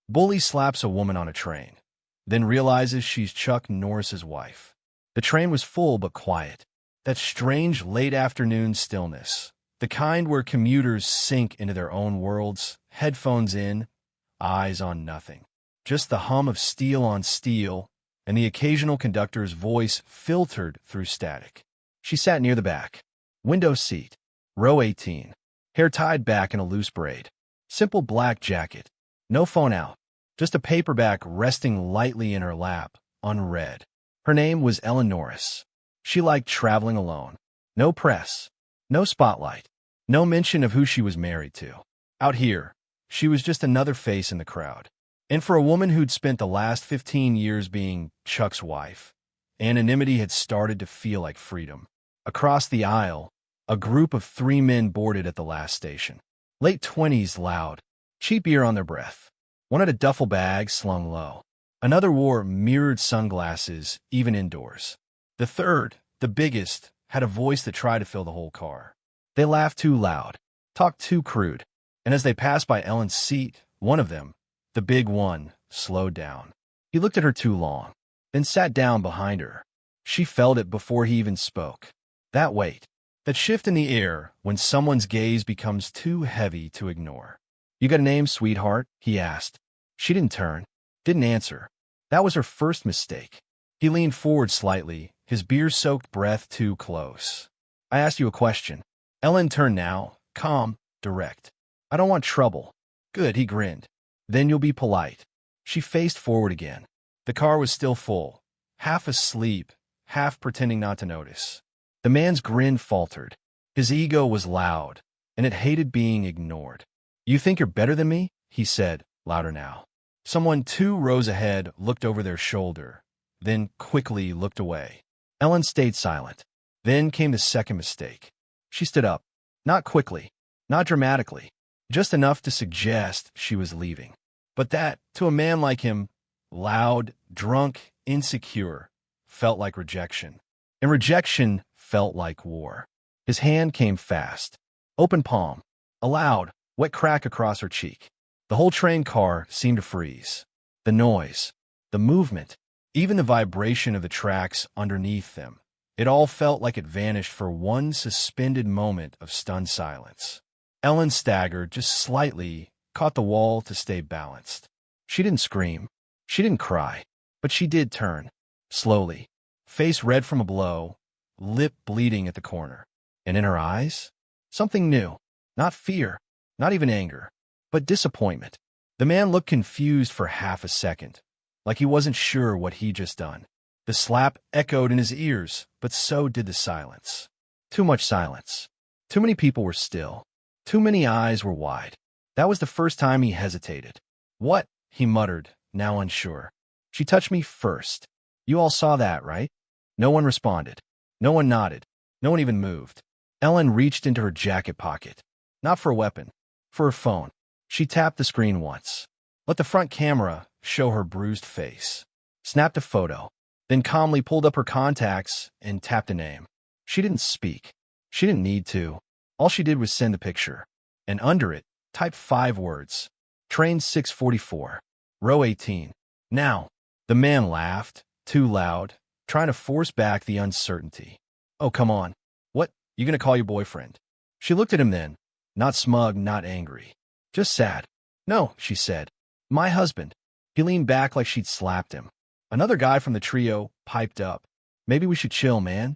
Bully slaps a woman on a train, then realizes she's Chuck Norris's wife. The train was full but quiet. That strange late-afternoon stillness. The kind where commuters sink into their own worlds, headphones in, eyes on nothing. Just the hum of steel on steel and the occasional conductor's voice filtered through static. She sat near the back. Window seat. Row 18. Hair tied back in a loose braid. Simple black jacket. No phone out. Just a paperback resting lightly in her lap, unread. Her name was Ellen Norris. She liked traveling alone. No press. No spotlight. No mention of who she was married to. Out here, she was just another face in the crowd. And for a woman who'd spent the last 15 years being Chuck's wife, anonymity had started to feel like freedom. Across the aisle, a group of 3 men boarded at the last station. Late 20s, loud, cheap ear on their breath. One had a duffel bag slung low. Another wore mirrored sunglasses, even indoors. The third, the biggest, had a voice that tried to fill the whole car. They laughed too loud, talked too crude, and as they passed by Ellen's seat, one of them, the big one, slowed down. He looked at her too long, then sat down behind her. She felt it before he even spoke. That weight, that shift in the air when someone's gaze becomes too heavy to ignore. "You got a name, sweetheart?" he asked. She didn't turn, didn't answer. That was her first mistake. He leaned forward slightly, his beer-soaked breath too close. "I asked you a question." Ellen turned now, calm, direct. "I don't want trouble." "Good," he grinned. "Then you'll be polite." She faced forward again. The car was still full, half asleep, half pretending not to notice. The man's grin faltered. His ego was loud, and it hated being ignored. "You think you're better than me?" he said, louder now. Someone 2 rows ahead looked over their shoulder, then quickly looked away. Ellen stayed silent. Then came the second mistake. She stood up. Not quickly, not dramatically, just enough to suggest she was leaving. But that, to a man like him, loud, drunk, insecure, felt like rejection. And rejection felt like war. His hand came fast. Open palm. A loud, wet crack across her cheek. The whole train car seemed to freeze. The noise, the movement, even the vibration of the tracks underneath them. It all felt like it vanished for one suspended moment of stunned silence. Ellen staggered just slightly, caught the wall to stay balanced. She didn't scream. She didn't cry. But she did turn. Slowly. Face red from a blow, lip bleeding at the corner. And in her eyes, something new. Not fear, not even anger, but disappointment. The man looked confused for half a second, like he wasn't sure what he'd just done. The slap echoed in his ears, but so did the silence. Too much silence. Too many people were still. Too many eyes were wide. That was the first time he hesitated. "What?" he muttered, now unsure. "She touched me first. You all saw that, right?" No one responded. No one nodded. No one even moved. Ellen reached into her jacket pocket. Not for a weapon. For her phone. She tapped the screen once. Let the front camera show her bruised face. Snapped a photo. Then calmly pulled up her contacts and tapped a name. She didn't speak. She didn't need to. All she did was send the picture. And under it, typed 5 words. Train 644. Row 18. Now. The man laughed, too loud, trying to force back the uncertainty. "Oh, come on. What, you gonna call your boyfriend?" She looked at him then. Not smug, not angry. Just sad. "No," she said. "My husband." He leaned back like she'd slapped him. Another guy from the trio piped up. "Maybe we should chill, man."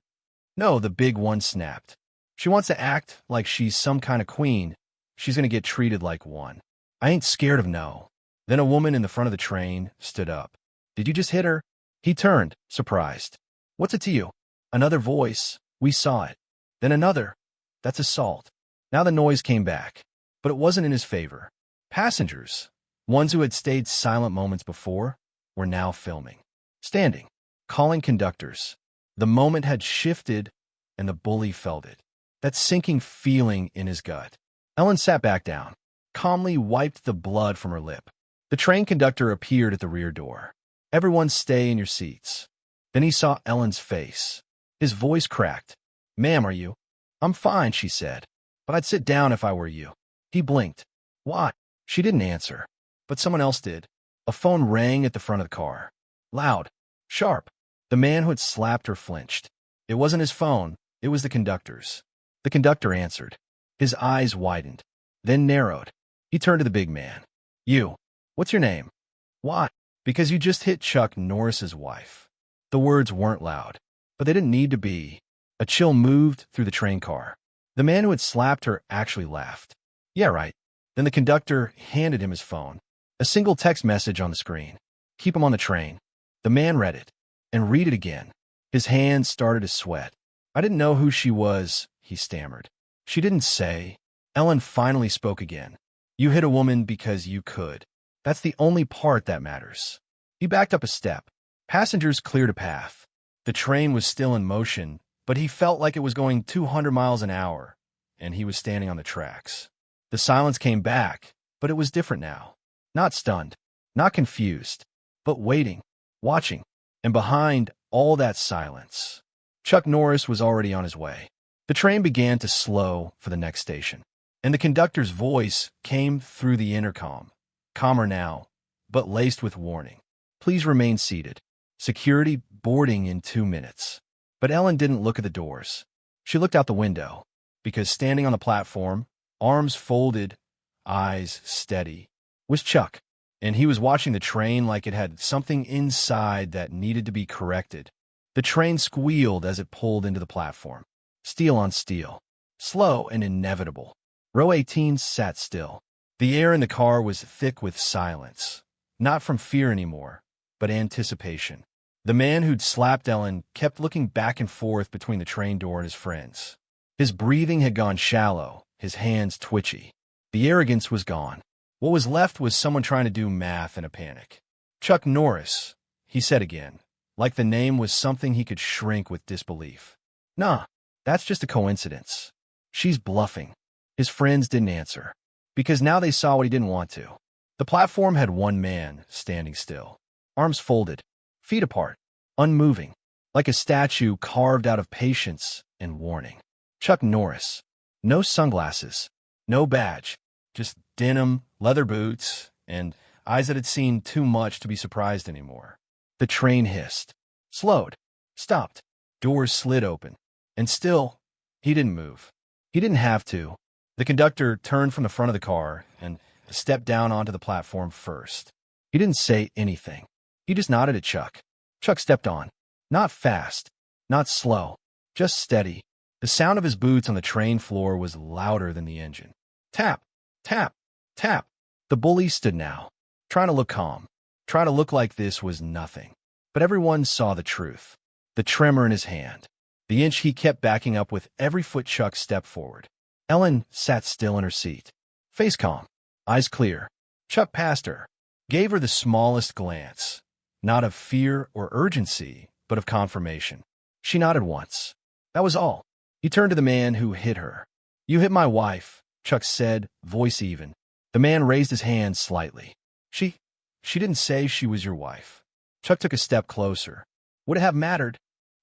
"No," the big one snapped. "She wants to act like she's some kind of queen. She's gonna get treated like one." "I ain't scared of no." Then a woman in the front of the train stood up. "Did you just hit her?" He turned, surprised. "What's it to you?" Another voice. "We saw it." Then another. "That's assault." Now the noise came back, but it wasn't in his favor. Passengers, ones who had stayed silent moments before, were now filming. Standing, calling conductors. The moment had shifted, and the bully felt it. That sinking feeling in his gut. Ellen sat back down, calmly wiped the blood from her lip. The train conductor appeared at the rear door. "Everyone stay in your seats." Then he saw Ellen's face. His voice cracked. "Ma'am, are you?" "I'm fine," she said. "But I'd sit down if I were you." He blinked. "Why?" She didn't answer. But someone else did. A phone rang at the front of the car. Loud. Sharp. The man who had slapped her flinched. It wasn't his phone. It was the conductor's. The conductor answered. His eyes widened, then narrowed. He turned to the big man. You. What's your name? Why? Because you just hit Chuck Norris's wife. The words weren't loud, but they didn't need to be. A chill moved through the train car. The man who had slapped her actually laughed. Yeah, right. Then the conductor handed him his phone. A single text message on the screen. Keep him on the train. The man read it, and read it again. His hands started to sweat. I didn't know who she was, he stammered. She didn't say. Ellen finally spoke again. You hit a woman because you could. That's the only part that matters. He backed up a step. Passengers cleared a path. The train was still in motion, but he felt like it was going 200 miles an hour, and he was standing on the tracks. The silence came back, but it was different now. Not stunned, not confused, but waiting, watching, and behind all that silence, Chuck Norris was already on his way. The train began to slow for the next station, and the conductor's voice came through the intercom, calmer now, but laced with warning. Please remain seated. Security boarding in 2 minutes. But Ellen didn't look at the doors. She looked out the window, because standing on the platform, arms folded, eyes steady, was Chuck, and he was watching the train like it had something inside that needed to be corrected. The train squealed as it pulled into the platform. Steel on steel. Slow and inevitable. Row 18 sat still. The air in the car was thick with silence. Not from fear anymore, but anticipation. The man who'd slapped Ellen kept looking back and forth between the train door and his friends. His breathing had gone shallow, his hands twitchy. The arrogance was gone. What was left was someone trying to do math in a panic. Chuck Norris, he said again, like the name was something he could shrink with disbelief. Nah, that's just a coincidence. She's bluffing. His friends didn't answer, because now they saw what he didn't want to. The platform had one man standing still, arms folded, feet apart, unmoving, like a statue carved out of patience and warning. Chuck Norris. No sunglasses, no badge, just denim, leather boots, and eyes that had seen too much to be surprised anymore. The train hissed, slowed, stopped, doors slid open, and still, he didn't move. He didn't have to. The conductor turned from the front of the car and stepped down onto the platform first. He didn't say anything. He just nodded at Chuck. Chuck stepped on. Not fast, not slow, just steady. The sound of his boots on the train floor was louder than the engine. Tap, tap, tap. The bully stood now, trying to look calm, trying to look like this was nothing. But everyone saw the truth. The tremor in his hand. The inch he kept backing up with every foot Chuck stepped forward. Ellen sat still in her seat. Face calm, eyes clear. Chuck passed her, gave her the smallest glance. Not of fear or urgency, but of confirmation. She nodded once. That was all. He turned to the man who hit her. You hit my wife, Chuck said, voice even. The man raised his hand slightly. She didn't say she was your wife. Chuck took a step closer. Would it have mattered?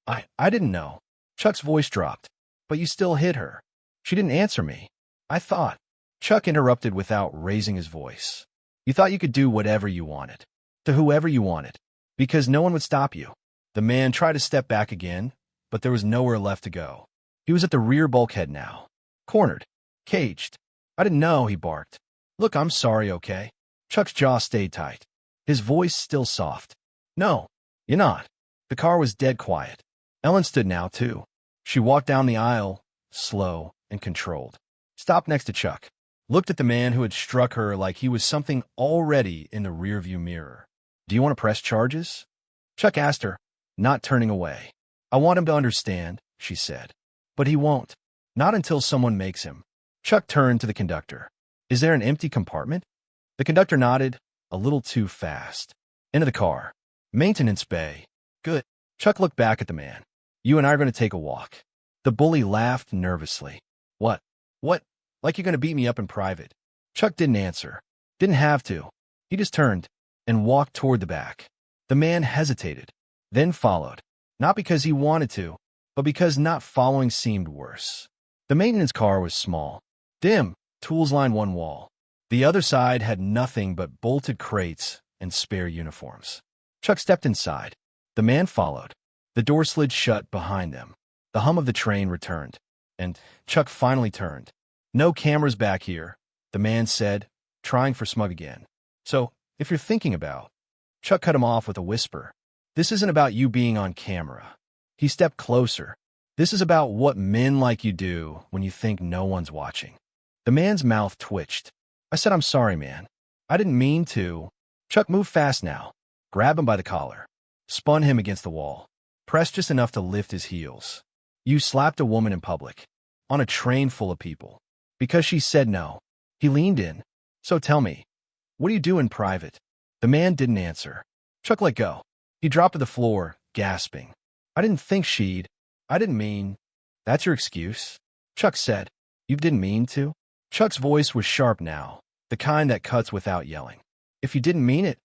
I didn't know. Chuck's voice dropped. But you still hit her. She didn't answer me. I thought. Chuck interrupted without raising his voice. You thought you could do whatever you wanted. To whoever you wanted. Because no one would stop you. The man tried to step back again, but there was nowhere left to go. He was at the rear bulkhead now. Cornered. Caged. I didn't know, he barked. Look, I'm sorry, okay? Chuck's jaw stayed tight. His voice still soft. No, you're not. The car was dead quiet. Ellen stood now, too. She walked down the aisle, slow and controlled. Stopped next to Chuck. Looked at the man who had struck her like he was something already in the rearview mirror. Do you want to press charges? Chuck asked her, not turning away. I want him to understand, she said. But he won't. Not until someone makes him. Chuck turned to the conductor. Is there an empty compartment? The conductor nodded, a little too fast. Into the car. Maintenance bay. Good. Chuck looked back at the man. You and I are going to take a walk. The bully laughed nervously. What? What? Like you're going to beat me up in private. Chuck didn't answer. Didn't have to. He just turned and walked toward the back. The man hesitated, then followed. Not because he wanted to, but because not following seemed worse. The maintenance car was small. Dim, tools lined one wall. The other side had nothing but bolted crates and spare uniforms. Chuck stepped inside. The man followed. The door slid shut behind them. The hum of the train returned, and Chuck finally turned. "No cameras back here," the man said, trying for smug again. "So, if you're thinking about—" Chuck cut him off with a whisper. "This isn't about you being on camera." He stepped closer. "This is about what men like you do when you think no one's watching." The man's mouth twitched. "I said I'm sorry, man. I didn't mean to." Chuck moved fast now, grabbed him by the collar, spun him against the wall, pressed just enough to lift his heels. "You slapped a woman in public, on a train full of people, because she said no." He leaned in. "So tell me, what do you do in private?" The man didn't answer. Chuck let go. He dropped to the floor, gasping. "I didn't think she'd. I didn't mean—" "That's your excuse?" Chuck said. "You didn't mean to?" Chuck's voice was sharp now, the kind that cuts without yelling. "If you didn't mean it,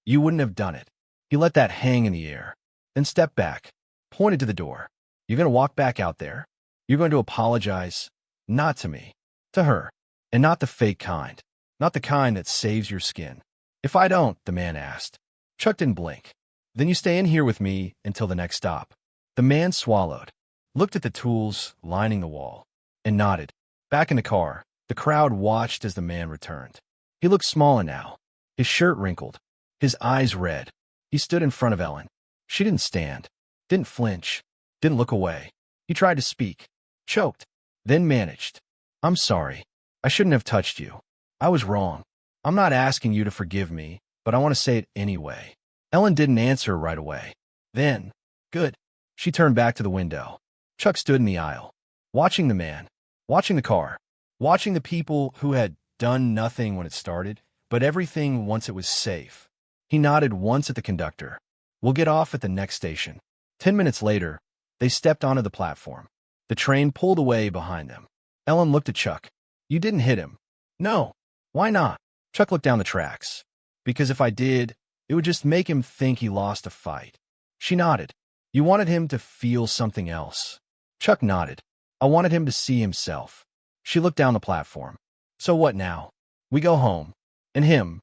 you wouldn't have done it." He let that hang in the air, then stepped back, pointed to the door. "You're going to walk back out there? You're going to apologize? Not to me. To her. And not the fake kind. Not the kind that saves your skin." "If I don't?" the man asked. Chuck didn't blink. "Then you stay in here with me until the next stop." The man swallowed, looked at the tools lining the wall, and nodded. Back in the car, the crowd watched as the man returned. He looked smaller now, his shirt wrinkled, his eyes red. He stood in front of Ellen. She didn't stand, didn't flinch, didn't look away. He tried to speak, choked, then managed. "I'm sorry. I shouldn't have touched you. I was wrong. I'm not asking you to forgive me, but I want to say it anyway." Ellen didn't answer right away. Then, "Good." She turned back to the window. Chuck stood in the aisle, watching the man, watching the car, watching the people who had done nothing when it started, but everything once it was safe. He nodded once at the conductor. "We'll get off at the next station." 10 minutes later, they stepped onto the platform. The train pulled away behind them. Ellen looked at Chuck. "You didn't hit him." "No." "Why not?" Chuck looked down the tracks. "Because if I did, it would just make him think he lost a fight." She nodded. "You wanted him to feel something else." Chuck nodded. "I wanted him to see himself." She looked down the platform. "So what now? We go home. And him."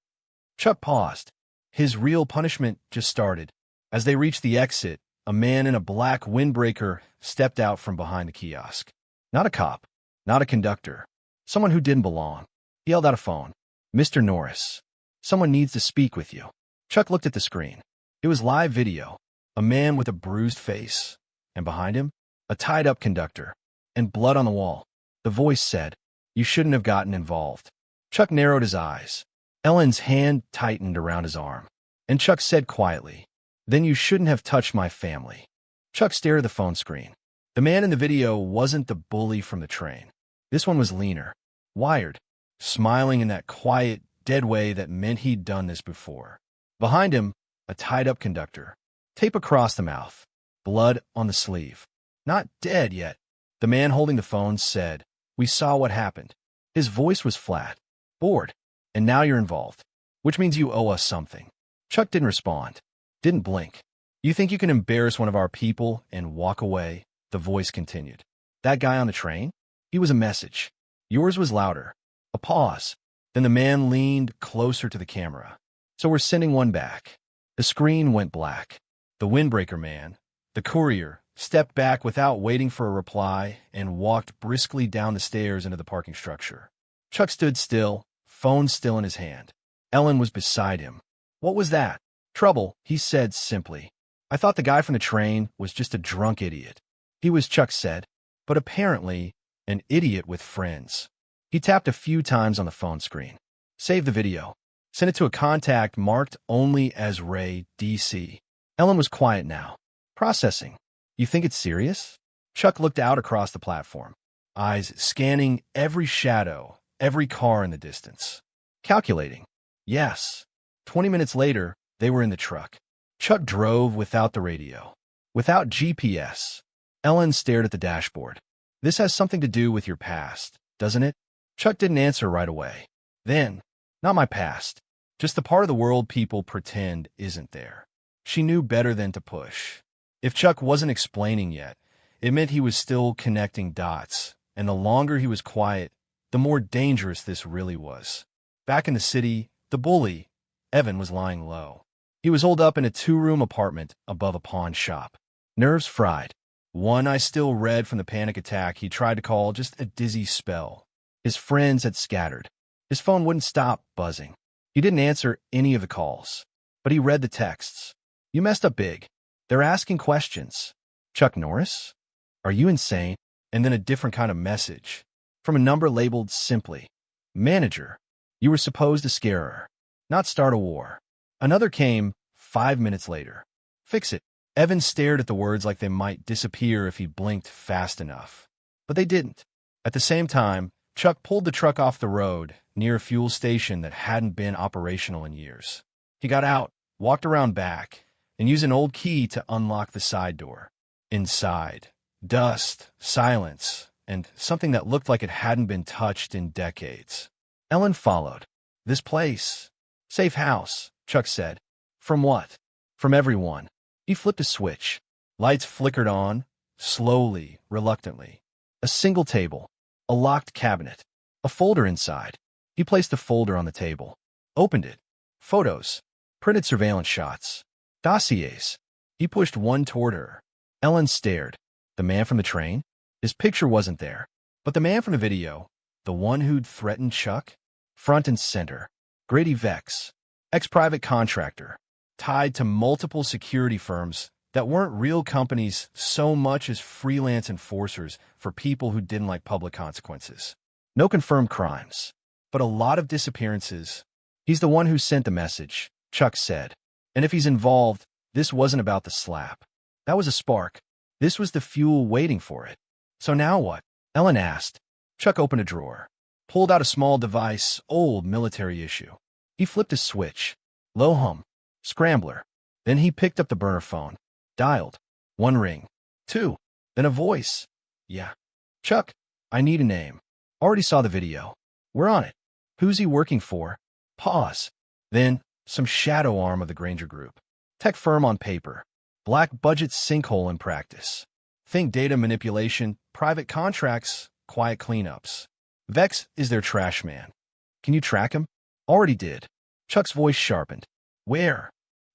Chuck paused. His real punishment just started. As they reached the exit, a man in a black windbreaker stepped out from behind the kiosk. Not a cop, not a conductor, someone who didn't belong. He held out a phone. "Mr. Norris, someone needs to speak with you." Chuck looked at the screen. It was live video. A man with a bruised face, and behind him, a tied-up conductor, and blood on the wall. The voice said, "You shouldn't have gotten involved." Chuck narrowed his eyes. Ellen's hand tightened around his arm, and Chuck said quietly, "Then you shouldn't have touched my family." Chuck stared at the phone screen. The man in the video wasn't the bully from the train. This one was leaner, wired, smiling in that quiet, dead way that meant he'd done this before. Behind him, a tied-up conductor. Tape across the mouth. Blood on the sleeve. Not dead yet. The man holding the phone said, "We saw what happened." His voice was flat. "Bored. And now you're involved. Which means you owe us something." Chuck didn't respond. Didn't blink. "You think you can embarrass one of our people and walk away?" The voice continued. "That guy on the train? He was a message. Yours was louder." A pause. Then the man leaned closer to the camera. "So we're sending one back." The screen went black. The windbreaker man, the courier, stepped back without waiting for a reply and walked briskly down the stairs into the parking structure. Chuck stood still, phone still in his hand. Ellen was beside him. "What was that?" "Trouble," he said simply. "I thought the guy from the train was just a drunk idiot." He was, Chuck said, but apparently an idiot with friends. He tapped a few times on the phone screen. "Save the video. Send it to a contact marked only as Ray, D.C." Ellen was quiet now. "Processing. You think it's serious?" Chuck looked out across the platform, eyes scanning every shadow, every car in the distance. Calculating. "Yes." 20 minutes later, they were in the truck. Chuck drove without the radio, without GPS. Ellen stared at the dashboard. "This has something to do with your past, doesn't it?" Chuck didn't answer right away. Then, "Not my past. Just the part of the world people pretend isn't there." She knew better than to push. If Chuck wasn't explaining yet, it meant he was still connecting dots, and the longer he was quiet, the more dangerous this really was. Back in the city, the bully, Evan was lying low. He was holed up in a two-room apartment above a pawn shop. Nerves fried. One eye still red from the panic attack he tried to call just a dizzy spell. His friends had scattered. His phone wouldn't stop buzzing. He didn't answer any of the calls, but he read the texts. You messed up big. They're asking questions. Chuck Norris? Are you insane? And then a different kind of message. From a number labeled simply, Manager. You were supposed to scare her, not start a war. Another came 5 minutes later. Fix it. Evan stared at the words like they might disappear if he blinked fast enough. But they didn't. At the same time, Chuck pulled the truck off the road near a fuel station that hadn't been operational in years. He got out, walked around back, and used an old key to unlock the side door. Inside, dust, silence, and something that looked like it hadn't been touched in decades. Ellen followed. This place. Safe house, Chuck said. From what? From everyone. He flipped a switch. Lights flickered on, slowly, reluctantly. A single table. A locked cabinet. A folder inside. He placed the folder on the table. Opened it. Photos. Printed surveillance shots. Dossiers. He pushed one toward her. Ellen stared. The man from the train? His picture wasn't there. But the man from the video, the one who'd threatened Chuck? Front and center. Grady Vex. Ex-private contractor. Tied to multiple security firms that weren't real companies so much as freelance enforcers for people who didn't like public consequences. No confirmed crimes, but a lot of disappearances. He's the one who sent the message, Chuck said. And if he's involved, this wasn't about the slap. That was a spark. This was the fuel waiting for it. So now what? Ellen asked. Chuck opened a drawer, pulled out a small device, old military issue. He flipped a switch. Low hum. Scrambler. Then he picked up the burner phone. Dialed. 1 ring. 2. Then a voice. Yeah. Chuck, I need a name. Already saw the video. We're on it. Who's he working for? Pause. Then, some shadow arm of the Granger Group. Tech firm on paper. Black budget sinkhole in practice. Think data manipulation, private contracts, quiet cleanups. Vex is their trash man. Can you track him? Already did. Chuck's voice sharpened. Where?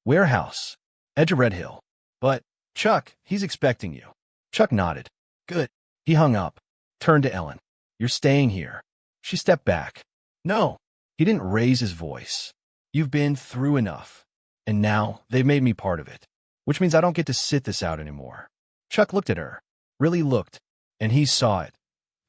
Warehouse. Edge of Red Hill. But, Chuck, he's expecting you. Chuck nodded. Good. He hung up. Turned to Ellen. You're staying here. She stepped back. No. He didn't raise his voice. You've been through enough. And now, they've made me part of it. Which means I don't get to sit this out anymore. Chuck looked at her. Really looked. And he saw it.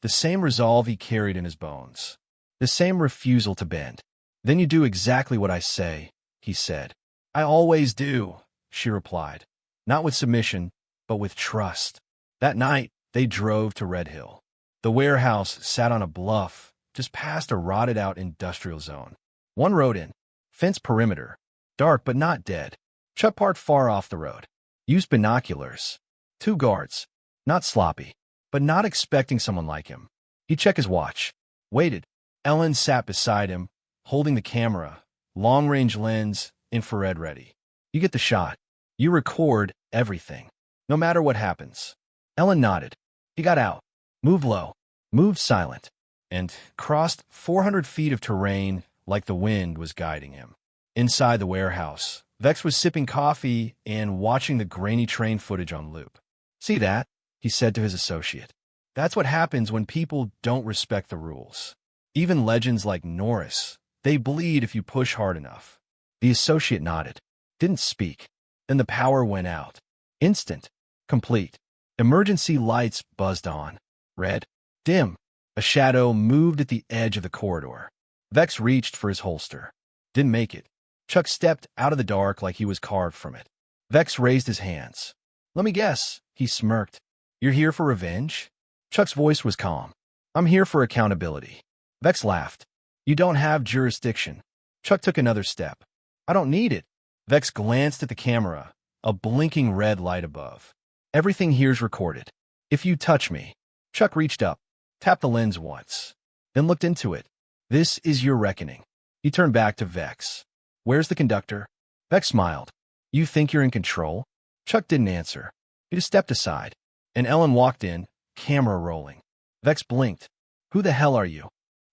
The same resolve he carried in his bones. The same refusal to bend. Then you do exactly what I say, he said. I always do, she replied. Not with submission, but with trust. That night, they drove to Red Hill. The warehouse sat on a bluff, just past a rotted-out industrial zone. One road in. Fence perimeter. Dark but not dead. Chuck parked far off the road. Used binoculars. 2 guards. Not sloppy, but not expecting someone like him. He checked his watch. Waited. Ellen sat beside him, holding the camera. Long-range lens, infrared ready. You get the shot. You record everything. No matter what happens. Ellen nodded. He got out. Moved low. Moved silent. And crossed 400 feet of terrain like the wind was guiding him. Inside the warehouse, Vex was sipping coffee and watching the grainy train footage on loop. See that? He said to his associate. That's what happens when people don't respect the rules. Even legends like Norris, they bleed if you push hard enough. The associate nodded. Didn't speak. Then the power went out. Instant. Complete. Emergency lights buzzed on. Red. Dim. A shadow moved at the edge of the corridor. Vex reached for his holster. Didn't make it. Chuck stepped out of the dark like he was carved from it. Vex raised his hands. Let me guess, he smirked. You're here for revenge? Chuck's voice was calm. I'm here for accountability. Vex laughed. You don't have jurisdiction. Chuck took another step. I don't need it. Vex glanced at the camera, a blinking red light above. Everything here's recorded. If you touch me. Chuck reached up, tapped the lens once, then looked into it. This is your reckoning. He turned back to Vex. Where's the conductor? Vex smiled. You think you're in control? Chuck didn't answer. He just stepped aside, and Ellen walked in, camera rolling. Vex blinked. Who the hell are you?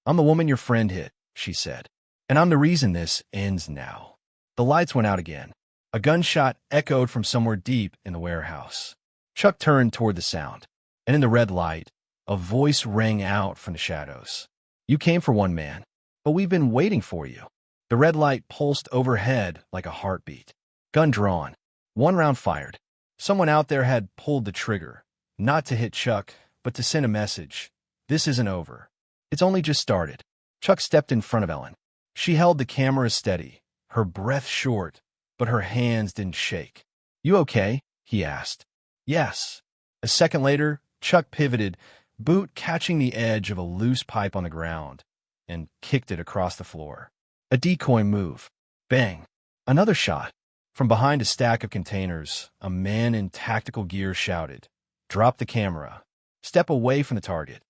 I'm the woman your friend hit, she said. And I'm the reason this ends now. The lights went out again. A gunshot echoed from somewhere deep in the warehouse. Chuck turned toward the sound, and in the red light, a voice rang out from the shadows. "You came for one, man, but we've been waiting for you." The red light pulsed overhead like a heartbeat. Gun drawn. One round fired. Someone out there had pulled the trigger, not to hit Chuck, but to send a message. This isn't over. It's only just started. Chuck stepped in front of Ellen. She held the camera steady, her breath short, but her hands didn't shake. "You okay?" he asked. "Yes." A second later, Chuck pivoted, boot catching the edge of a loose pipe on the ground, and kicked it across the floor. A decoy move. Bang. Another shot. From behind a stack of containers, a man in tactical gear shouted, "Drop the camera. Step away from the target."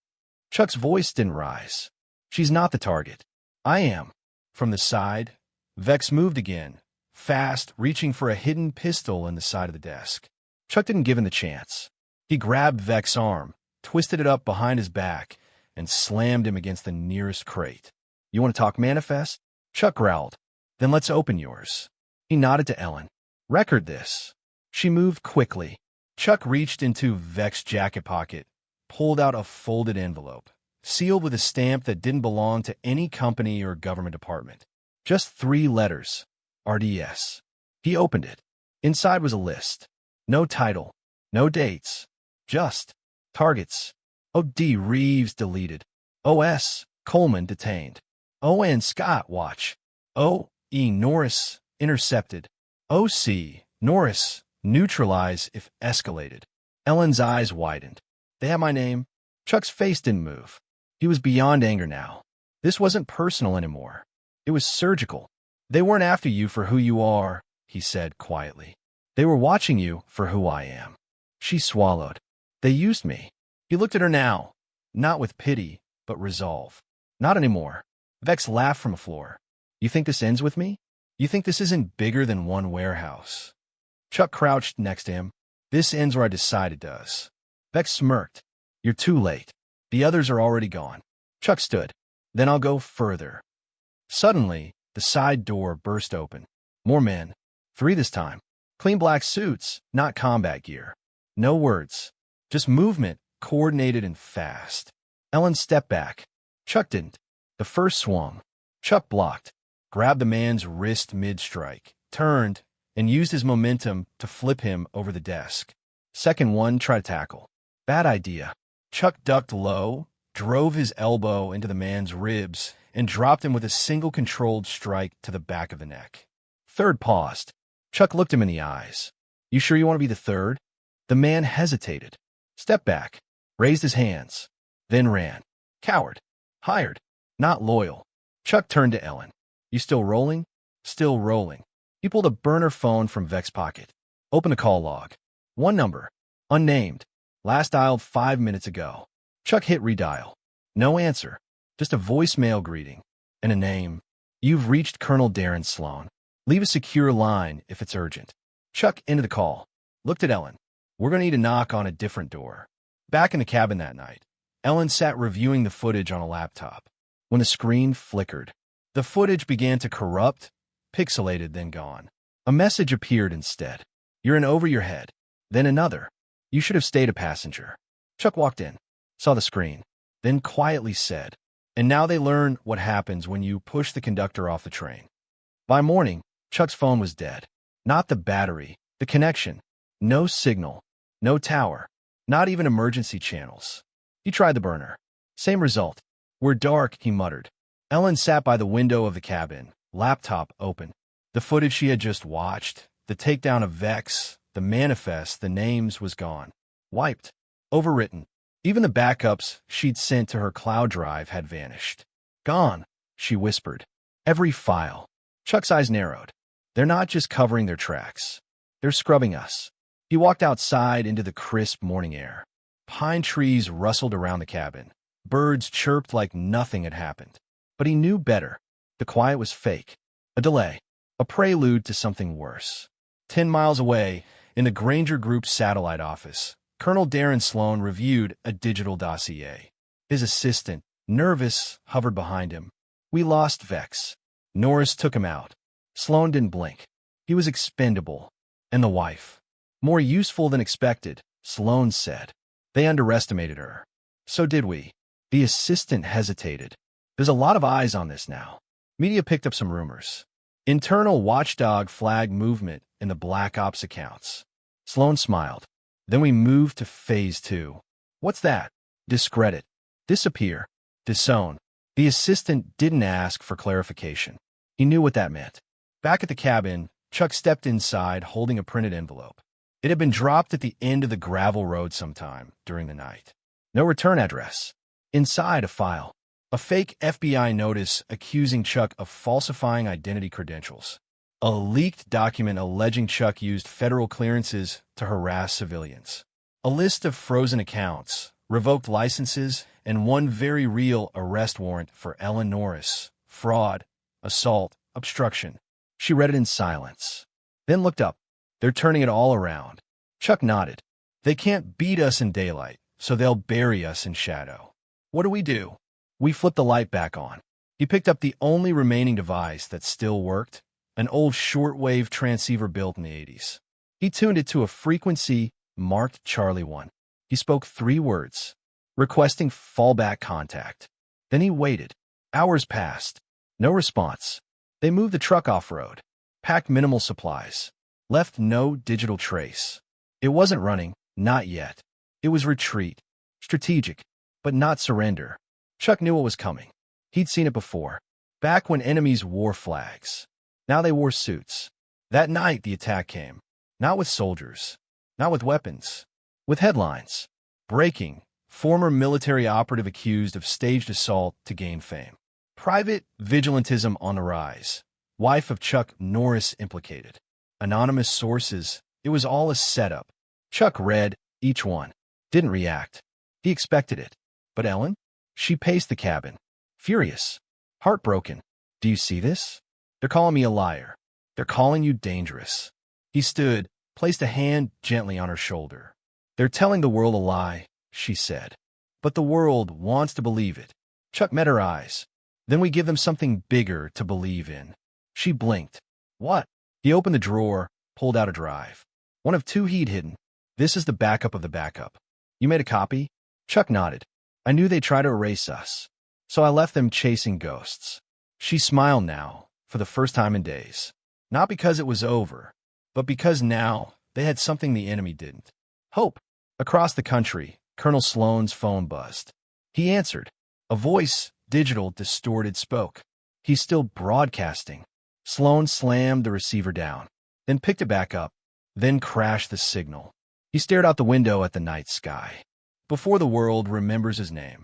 Chuck's voice didn't rise. "She's not the target. I am." From the side, Vex moved again, fast, reaching for a hidden pistol in the side of the desk. Chuck didn't give him the chance. He grabbed Vex's arm, twisted it up behind his back, and slammed him against the nearest crate. "You want to talk manifest?" Chuck growled. "Then let's open yours." He nodded to Ellen. "Record this." She moved quickly. Chuck reached into Vex's jacket pocket, pulled out a folded envelope, sealed with a stamp that didn't belong to any company or government department. Just 3 letters. RDS. He opened it. Inside was a list. No title. No dates. Just targets. O.D. Reeves deleted. O.S. Coleman detained. O.N. Scott watch. O.E. Norris intercepted. O.C. Norris neutralize if escalated. Ellen's eyes widened. "They have my name." Chuck's face didn't move. He was beyond anger now. This wasn't personal anymore. It was surgical. "They weren't after you for who you are," he said quietly. "They were watching you for who I am." She swallowed. "They used me." He looked at her now, not with pity, but resolve. "Not anymore." Vex laughed from the floor. "You think this ends with me? You think this isn't bigger than one warehouse?" Chuck crouched next to him. "This ends where I decide it does." Vex smirked. "You're too late. The others are already gone." Chuck stood. "Then I'll go further." Suddenly, the side door burst open. More men. 3 this time. Clean black suits, not combat gear. No words. Just movement, coordinated and fast. Ellen stepped back. Chuck didn't. The first swung. Chuck blocked, grabbed the man's wrist mid-strike, turned, and used his momentum to flip him over the desk. Second one tried to tackle. Bad idea. Chuck ducked low, drove his elbow into the man's ribs, and dropped him with a single controlled strike to the back of the neck. Third paused. Chuck looked him in the eyes. "You sure you want to be the third?" The man hesitated, stepped back, raised his hands, then ran. Coward. Hired. Not loyal. Chuck turned to Ellen. "You still rolling?" "Still rolling." He pulled a burner phone from Vex's pocket. "Open the call log. 1 number. Unnamed. Last dialed 5 minutes ago." Chuck hit redial. No answer. Just a voicemail greeting. And a name. "You've reached Colonel Darren Sloan. Leave a secure line if it's urgent." Chuck ended the call. Looked at Ellen. "We're going to need to knock on a different door." Back in the cabin that night, Ellen sat reviewing the footage on a laptop. When the screen flickered, the footage began to corrupt, pixelated, then gone. A message appeared instead. "You're in over your head." Then another. "You should have stayed a passenger." Chuck walked in, saw the screen, then quietly said, "And now they learn what happens when you push the conductor off the train." By morning, Chuck's phone was dead. Not the battery, the connection. No signal, no tower, not even emergency channels. He tried the burner. Same result. "We're dark," he muttered. Ellen sat by the window of the cabin, laptop open. The footage she had just watched, the takedown of Vex, the manifest, the names was gone. Wiped. Overwritten. Even the backups she'd sent to her cloud drive had vanished. "Gone," she whispered. "Every file." Chuck's eyes narrowed. "They're not just covering their tracks. They're scrubbing us." He walked outside into the crisp morning air. Pine trees rustled around the cabin. Birds chirped like nothing had happened. But he knew better. The quiet was fake. A delay. A prelude to something worse. 10 miles away, in the Granger Group's satellite office, Colonel Darren Sloan reviewed a digital dossier. His assistant, nervous, hovered behind him. "We lost Vex. Norris took him out. Sloan didn't blink. He was expendable. And the wife. More useful than expected, Sloan said. They underestimated her. So did we. The assistant hesitated. There's a lot of eyes on this now. Media picked up some rumors. Internal watchdog flagged movement in the Black Ops accounts. Sloan smiled. Then we moved to phase 2. What's that? Discredit. Disappear. Disown. The assistant didn't ask for clarification. He knew what that meant. Back at the cabin, Chuck stepped inside holding a printed envelope. It had been dropped at the end of the gravel road sometime during the night. No return address. Inside, a file. A fake FBI notice accusing Chuck of falsifying identity credentials. A leaked document alleging Chuck used federal clearances to harass civilians. A list of frozen accounts, revoked licenses, and one very real arrest warrant for Ellen Norris. Fraud, assault, obstruction. She read it in silence. Then looked up. They're turning it all around. Chuck nodded. They can't beat us in daylight, so they'll bury us in shadow. What do? We flipped the light back on. He picked up the only remaining device that still worked, an old shortwave transceiver built in the 80s. He tuned it to a frequency marked Charlie 1. He spoke 3 words, requesting fallback contact. Then he waited. Hours passed. No response. They moved the truck off-road, packed minimal supplies, left no digital trace. It wasn't running, not yet. It was retreat. Strategic, but not surrender. Chuck knew what was coming. He'd seen it before, back when enemies wore flags. Now they wore suits. That night the attack came, not with soldiers, not with weapons, with headlines. Breaking, former military operative accused of staged assault to gain fame. Private vigilantism on the rise. Wife of Chuck Norris implicated. Anonymous sources. It was all a setup. Chuck read each one. Didn't react. He expected it. But Ellen? She paced the cabin. Furious. Heartbroken. Do you see this? They're calling me a liar. They're calling you dangerous. He stood, placed a hand gently on her shoulder. They're telling the world a lie, she said. But the world wants to believe it. Chuck met her eyes. Then we give them something bigger to believe in. She blinked. What? He opened the drawer, pulled out a drive. One of 2 he'd hidden. This is the backup of the backup. You made a copy? Chuck nodded. I knew they'd try to erase us, so I left them chasing ghosts. She smiled now, for the first time in days. Not because it was over, but because now they had something the enemy didn't. Hope. Across the country, Colonel Sloan's phone buzzed. He answered. A voice, digital, distorted, spoke. He's still broadcasting. Sloan slammed the receiver down, then picked it back up, then crashed the signal. He stared out the window at the night sky. Before the world remembers his name.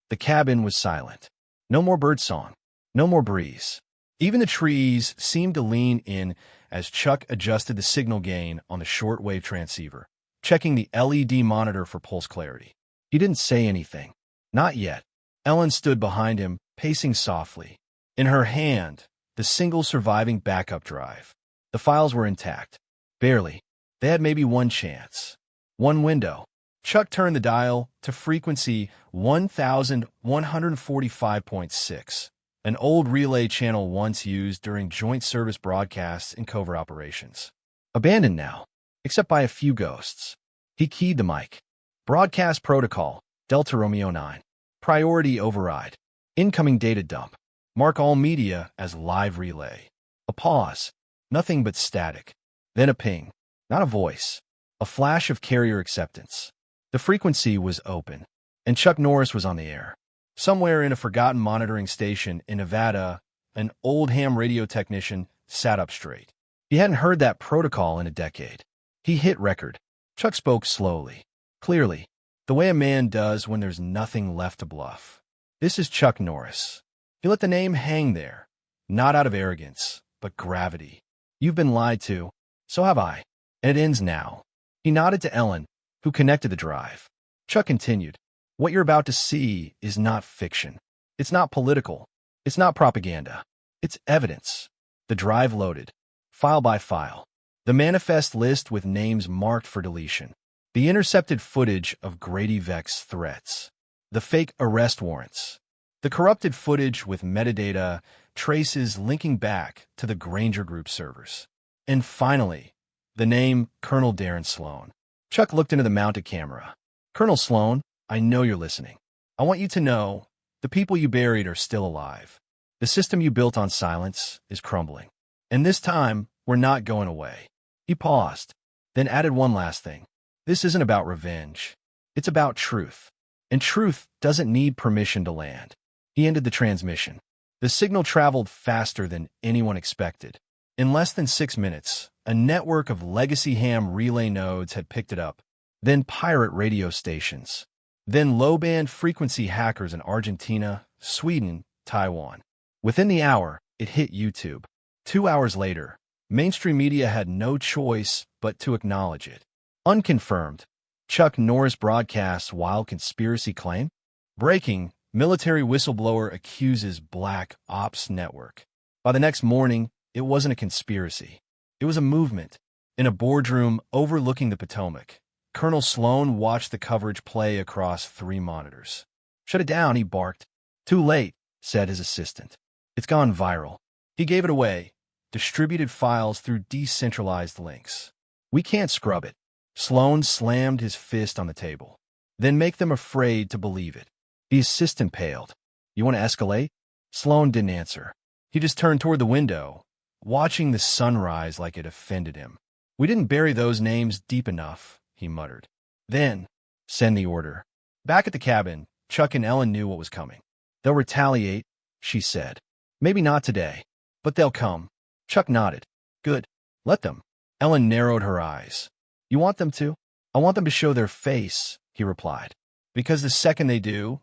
The cabin was silent. No more birdsong. No more breeze. Even the trees seemed to lean in as Chuck adjusted the signal gain on the shortwave transceiver, checking the LED monitor for pulse clarity. He didn't say anything. Not yet. Ellen stood behind him, pacing softly. In her hand, the single surviving backup drive. The files were intact. Barely. They had maybe one chance. One window. Chuck turned the dial to frequency 1145.6, an old relay channel once used during joint service broadcasts in covert operations. Abandoned now, except by a few ghosts. He keyed the mic. Broadcast protocol, Delta Romeo 9. Priority override. Incoming data dump. Mark all media as live relay. A pause. Nothing but static. Then a ping. Not a voice. A flash of carrier acceptance. The frequency was open, and Chuck Norris was on the air. Somewhere in a forgotten monitoring station in Nevada, an old ham radio technician sat up straight. He hadn't heard that protocol in a decade. He hit record. Chuck spoke slowly, clearly, the way a man does when there's nothing left to bluff. This is Chuck Norris. He let the name hang there, not out of arrogance, but gravity. You've been lied to. So have I. And it ends now. He nodded to Ellen, who connected the drive. Chuck continued. What you're about to see is not fiction. It's not political. It's not propaganda. It's evidence. The drive loaded, file by file. The manifest list with names marked for deletion. The intercepted footage of Grady Vex threats. The fake arrest warrants. The corrupted footage with metadata traces linking back to the Granger Group servers. And finally, the name Colonel Darren Sloan. Chuck looked into the mounted camera. Colonel Sloan, I know you're listening. I want you to know the people you buried are still alive. The system you built on silence is crumbling. And this time, we're not going away. He paused, then added one last thing. This isn't about revenge. It's about truth. And truth doesn't need permission to land. He ended the transmission. The signal traveled faster than anyone expected. In less than 6 minutes, a network of legacy ham relay nodes had picked it up, then pirate radio stations, then low-band frequency hackers in Argentina, Sweden, Taiwan. Within the hour, it hit YouTube. 2 hours later, mainstream media had no choice but to acknowledge it. Unconfirmed, Chuck Norris broadcasts wild conspiracy claim. Breaking, military whistleblower accuses Black Ops Network. By the next morning, it wasn't a conspiracy. It was a movement. In a boardroom overlooking the Potomac, Colonel Sloan watched the coverage play across 3 monitors. Shut it down, he barked. Too late, said his assistant. It's gone viral. He gave it away, distributed files through decentralized links. We can't scrub it. Sloan slammed his fist on the table. Then make them afraid to believe it. The assistant paled. You want to escalate? Sloan didn't answer. He just turned toward the window, watching the sunrise like it offended him. We didn't bury those names deep enough, he muttered. Then, send the order. Back at the cabin, Chuck and Ellen knew what was coming. They'll retaliate, she said. Maybe not today, but they'll come. Chuck nodded. Good. Let them. Ellen narrowed her eyes. You want them to? I want them to show their face, he replied. Because the second they do,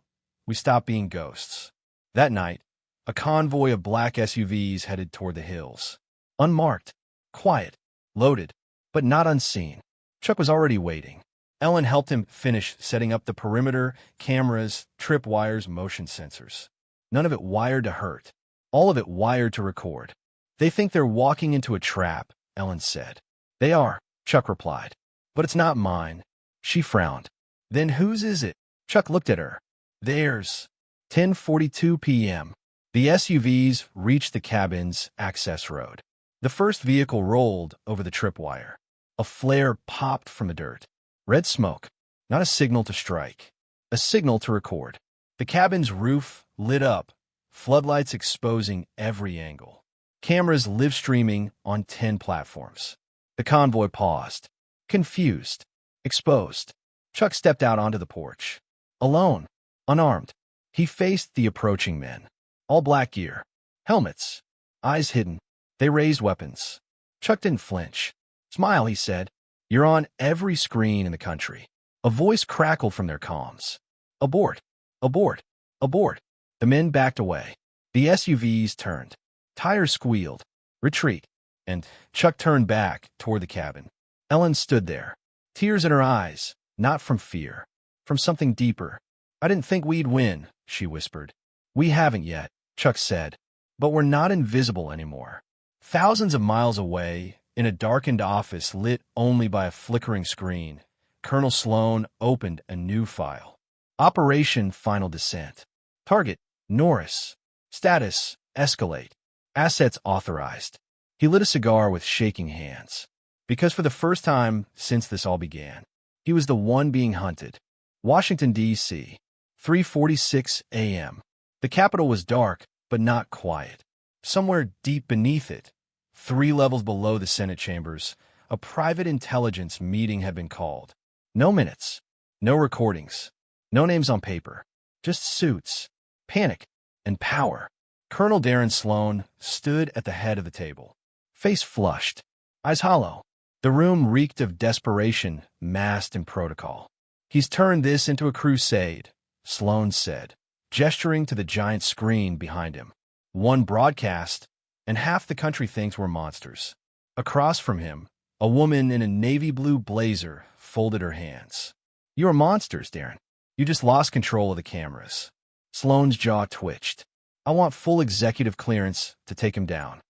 we stop being ghosts. That night, a convoy of black SUVs headed toward the hills. Unmarked, quiet, loaded, but not unseen. Chuck was already waiting. Ellen helped him finish setting up the perimeter, cameras, tripwires, motion sensors. None of it wired to hurt. All of it wired to record. They think they're walking into a trap, Ellen said. They are, Chuck replied. But it's not mine. She frowned. Then whose is it? Chuck looked at her. Theirs. 10:42 p.m. The SUVs reached the cabin's access road. The first vehicle rolled over the tripwire. A flare popped from the dirt. Red smoke. Not a signal to strike. A signal to record. The cabin's roof lit up, floodlights exposing every angle. Cameras live streaming on 10 platforms. The convoy paused. Confused. Exposed. Chuck stepped out onto the porch. Alone. Unarmed. He faced the approaching men. All black gear. Helmets. Eyes hidden. They raised weapons. Chuck didn't flinch. Smile, he said. You're on every screen in the country. A voice crackled from their comms. Abort. Abort. Abort. The men backed away. The SUVs turned. Tires squealed. Retreat. And Chuck turned back toward the cabin. Ellen stood there. Tears in her eyes. Not from fear. From something deeper. I didn't think we'd win, she whispered. We haven't yet, Chuck said. But we're not invisible anymore. Thousands of miles away, in a darkened office lit only by a flickering screen, Colonel Sloan opened a new file. Operation Final Descent. Target, Norris. Status, escalate. Assets authorized. He lit a cigar with shaking hands. Because for the first time since this all began, he was the one being hunted. Washington, D.C., 3:46 a.m. The Capitol was dark, but not quiet. Somewhere deep beneath it, 3 levels below the Senate chambers, a private intelligence meeting had been called. No minutes, no recordings, no names on paper, just suits, panic, and power. Colonel Darren Sloan stood at the head of the table, face flushed, eyes hollow. The room reeked of desperation masked in protocol. He's turned this into a crusade, Sloan said, gesturing to the giant screen behind him. One broadcast, and half the country thinks we're monsters. Across from him, a woman in a navy blue blazer folded her hands. You're monsters, Darren. You just lost control of the cameras. Sloan's jaw twitched. I want full executive clearance to take him down.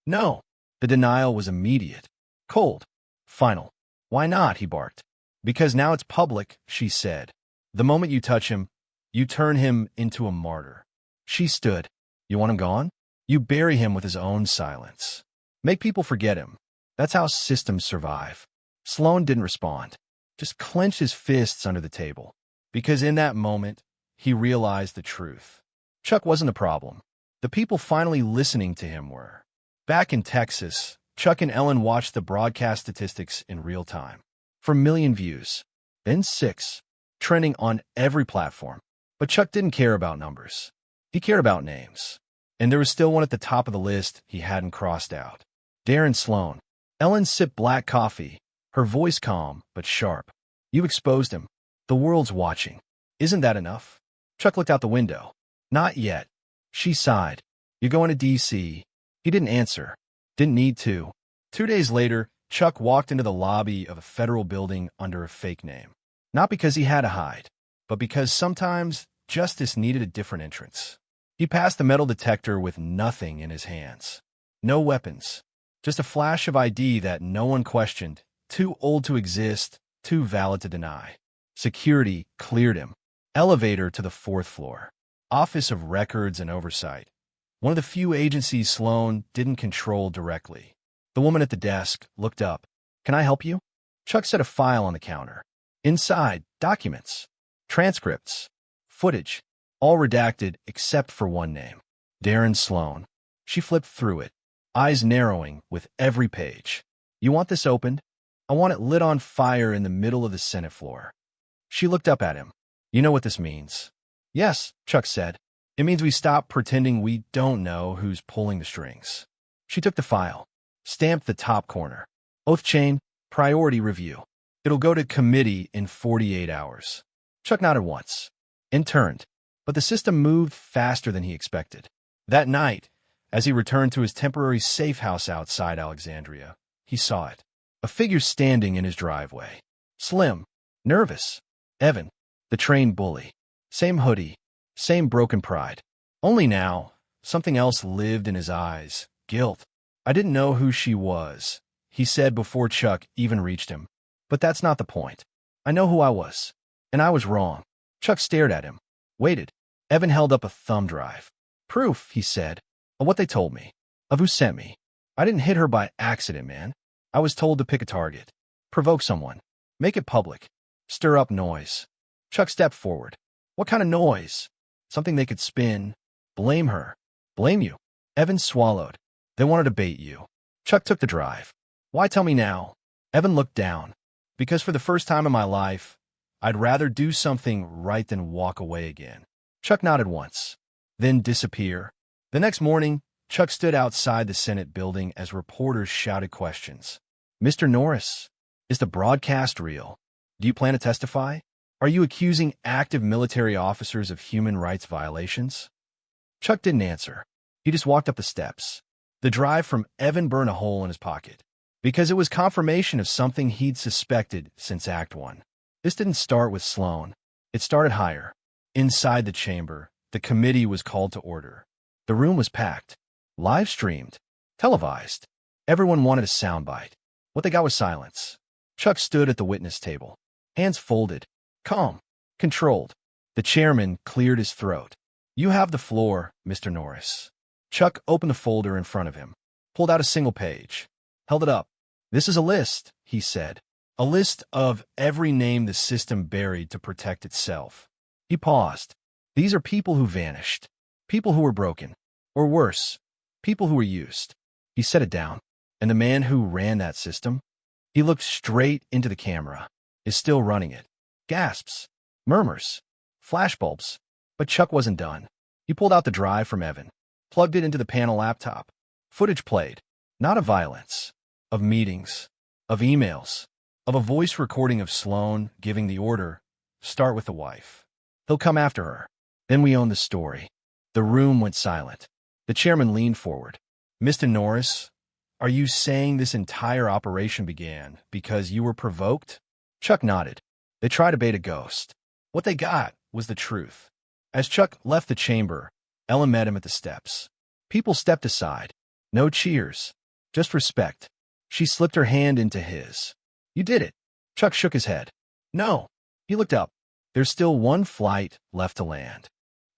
No. The denial was immediate. Cold. Final. Why not? He barked. Because now it's public, she said. The moment you touch him, you turn him into a martyr. She stood. You want him gone? You bury him with his own silence. Make people forget him. That's how systems survive. Sloan didn't respond, just clenched his fists under the table. Because in that moment, he realized the truth. Chuck wasn't a problem. The people finally listening to him were. Back in Texas, Chuck and Ellen watched the broadcast statistics in real time. For a million views, then 6, trending on every platform. But Chuck didn't care about numbers. He cared about names. And there was still one at the top of the list he hadn't crossed out. Darren Sloan. Ellen sipped black coffee, her voice calm but sharp. You exposed him. The world's watching. Isn't that enough? Chuck looked out the window. Not yet. She sighed. You're going to D.C. He didn't answer. Didn't need to. 2 days later, Chuck walked into the lobby of a federal building under a fake name. Not because he had to hide, but because sometimes justice needed a different entrance. He passed the metal detector with nothing in his hands. No weapons. Just a flash of ID that no one questioned. Too old to exist, too valid to deny. Security cleared him. Elevator to the 4th floor. Office of Records and Oversight. One of the few agencies Sloan didn't control directly. The woman at the desk looked up. Can I help you? Chuck set a file on the counter. Inside, documents, transcripts, footage, all redacted except for one name. Darren Sloan. She flipped through it, eyes narrowing with every page. You want this opened? I want it lit on fire in the middle of the Senate floor. She looked up at him. You know what this means? Yes, Chuck said. It means we stop pretending we don't know who's pulling the strings. She took the file, stamped the top corner. Oath chain, priority review. It'll go to committee in 48 hours. Chuck nodded once and turned, but the system moved faster than he expected. That night, as he returned to his temporary safe house outside Alexandria, he saw it. A figure standing in his driveway. Slim, nervous. Evan, the train bully. Same hoodie, same broken pride. Only now, something else lived in his eyes. Guilt. I didn't know who she was, he said before Chuck even reached him. But that's not the point. I know who I was. And I was wrong. Chuck stared at him. Waited. Evan held up a thumb drive. Proof, he said, of what they told me. Of who sent me. I didn't hit her by accident, man. I was told to pick a target. Provoke someone. Make it public. Stir up noise. Chuck stepped forward. What kind of noise? Something they could spin. Blame her. Blame you. Evan swallowed. They wanted to bait you. Chuck took the drive. Why tell me now? Evan looked down. Because for the first time in my life, I'd rather do something right than walk away again. Chuck nodded once, then disappear. The next morning, Chuck stood outside the Senate building as reporters shouted questions. Mr. Norris, is the broadcast real? Do you plan to testify? Are you accusing active military officers of human rights violations? Chuck didn't answer. He just walked up the steps. The drive from Evan burned a hole in his pocket, because it was confirmation of something he'd suspected since Act 1. This didn't start with Sloan. It started higher. Inside the chamber, the committee was called to order. The room was packed, live-streamed, televised. Everyone wanted a soundbite. What they got was silence. Chuck stood at the witness table, hands folded, calm, controlled. The chairman cleared his throat. You have the floor, Mr. Norris. Chuck opened the folder in front of him, pulled out a single page, held it up. This is a list, he said. A list of every name the system buried to protect itself. He paused. These are people who vanished, people who were broken, or worse, people who were used. He set it down. And the man who ran that system? He looked straight into the camera, is still running it. Gasps, murmurs, flashbulbs. But Chuck wasn't done. He pulled out the drive from Evan, plugged it into the panel laptop. Footage played, not of violence, of meetings, of emails, of a voice recording of Sloan giving the order, start with the wife. He'll come after her. Then we own the story. The room went silent. The chairman leaned forward. Mr. Norris, are you saying this entire operation began because you were provoked? Chuck nodded. They tried to bait a ghost. What they got was the truth. As Chuck left the chamber, Ellen met him at the steps. People stepped aside. No cheers, just respect. She slipped her hand into his. You did it. Chuck shook his head. No. He looked up. There's still one flight left to land.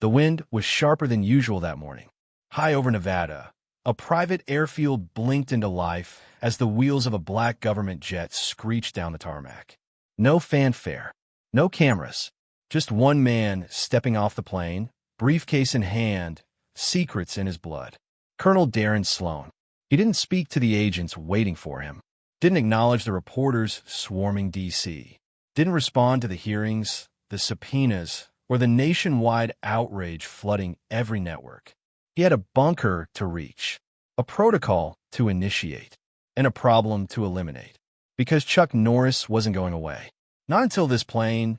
The wind was sharper than usual that morning. High over Nevada, a private airfield blinked into life as the wheels of a black government jet screeched down the tarmac. No fanfare, no cameras, just one man stepping off the plane, briefcase in hand, secrets in his blood. Colonel Darren Sloan. He didn't speak to the agents waiting for him, didn't acknowledge the reporters swarming D.C., didn't respond to the hearings, the subpoenas, or the nationwide outrage flooding every network. He had a bunker to reach, a protocol to initiate, and a problem to eliminate. Because Chuck Norris wasn't going away. Not until his plane,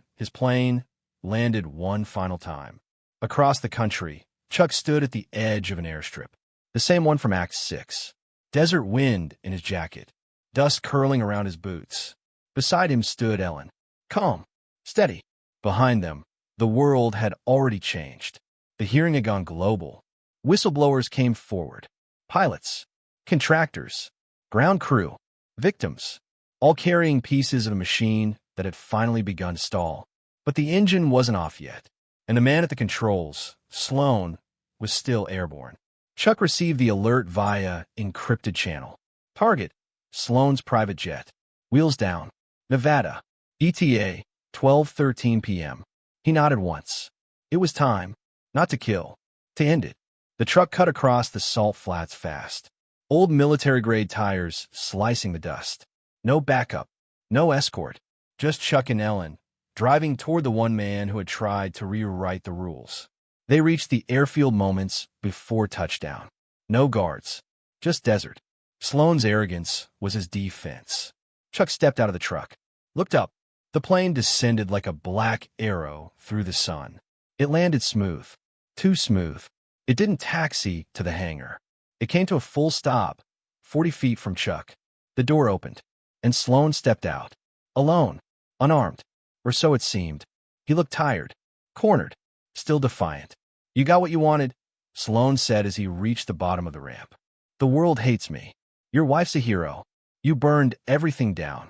landed one final time. Across the country, Chuck stood at the edge of an airstrip, the same one from Act 6. Desert wind in his jacket, dust curling around his boots. Beside him stood Ellen, calm, steady. Behind them, the world had already changed. The hearing had gone global. Whistleblowers came forward. Pilots, contractors, ground crew, victims, all carrying pieces of a machine that had finally begun to stall. But the engine wasn't off yet, and the man at the controls, Sloan, was still airborne. Chuck received the alert via encrypted channel. Target, Sloan's private jet. Wheels down. Nevada. ETA, 12:13 p.m. He nodded once. It was time. Not to kill. To end it. The truck cut across the salt flats fast. Old military-grade tires slicing the dust. No backup. No escort. Just Chuck and Ellen, driving toward the one man who had tried to rewrite the rules. They reached the airfield moments before touchdown. No guards. Just desert. Sloan's arrogance was his defense. Chuck stepped out of the truck. Looked up. The plane descended like a black arrow through the sun. It landed smooth. Too smooth. It didn't taxi to the hangar. It came to a full stop, 40 feet from Chuck. The door opened, and Sloan stepped out. Alone. Unarmed. Or so it seemed. He looked tired. Cornered. Still defiant. You got what you wanted, Sloan said as he reached the bottom of the ramp. The world hates me. Your wife's a hero. You burned everything down.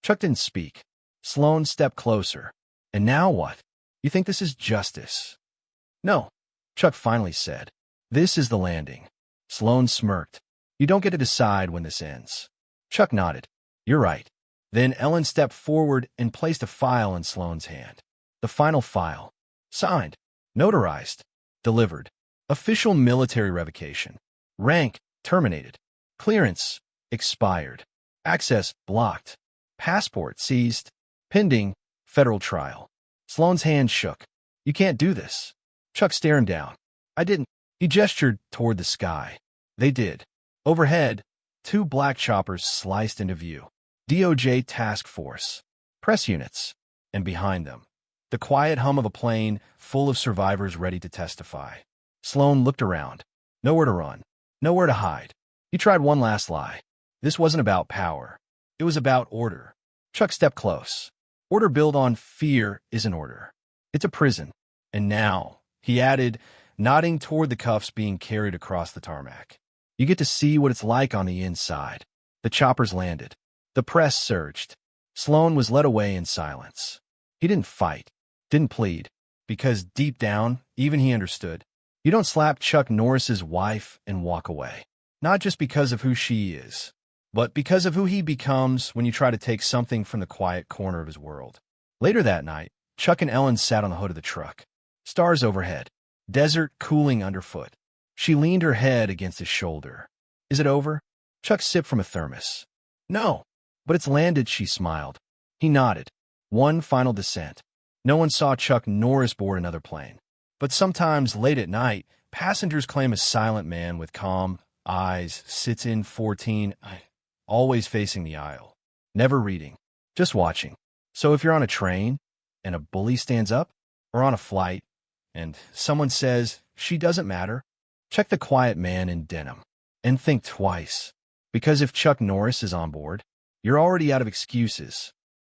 Chuck didn't speak. Sloan stepped closer. And now what? You think this is justice? No, Chuck finally said. This is the landing. Sloan smirked. You don't get to decide when this ends. Chuck nodded. You're right. Then Ellen stepped forward and placed a file in Sloan's hand. The final file. Signed. Notarized. Delivered. Official military revocation. Rank terminated. Clearance expired. Access blocked. Passport seized. Pending federal trial. Sloan's hand shook. You can't do this. Chuck stared him down. I didn't. He gestured toward the sky. They did. Overhead, two black choppers sliced into view. DOJ task force. Press units. And behind them, the quiet hum of a plane full of survivors ready to testify. Sloan looked around. Nowhere to run. Nowhere to hide. He tried one last lie. This wasn't about power. It was about order. Chuck stepped close. Order built on fear isn't order. It's a prison. And now, he added, nodding toward the cuffs being carried across the tarmac. You get to see what it's like on the inside. The choppers landed. The press surged. Sloan was led away in silence. He didn't fight. Didn't plead. Because deep down, even he understood. You don't slap Chuck Norris's wife and walk away. Not just because of who she is, but because of who he becomes when you try to take something from the quiet corner of his world. Later that night, Chuck and Ellen sat on the hood of the truck. Stars overhead. Desert cooling underfoot. She leaned her head against his shoulder. Is it over? Chuck sipped from a thermos. No, but it's landed, she smiled. He nodded. One final descent. No one saw Chuck Norris board another plane. But sometimes, late at night, passengers claim a silent man with calm eyes sits in 14, always facing the aisle. Never reading. Just watching. So if you're on a train, and a bully stands up, or on a flight, and someone says, she doesn't matter, check the quiet man in denim. And think twice. Because if Chuck Norris is on board, you're already out of excuses.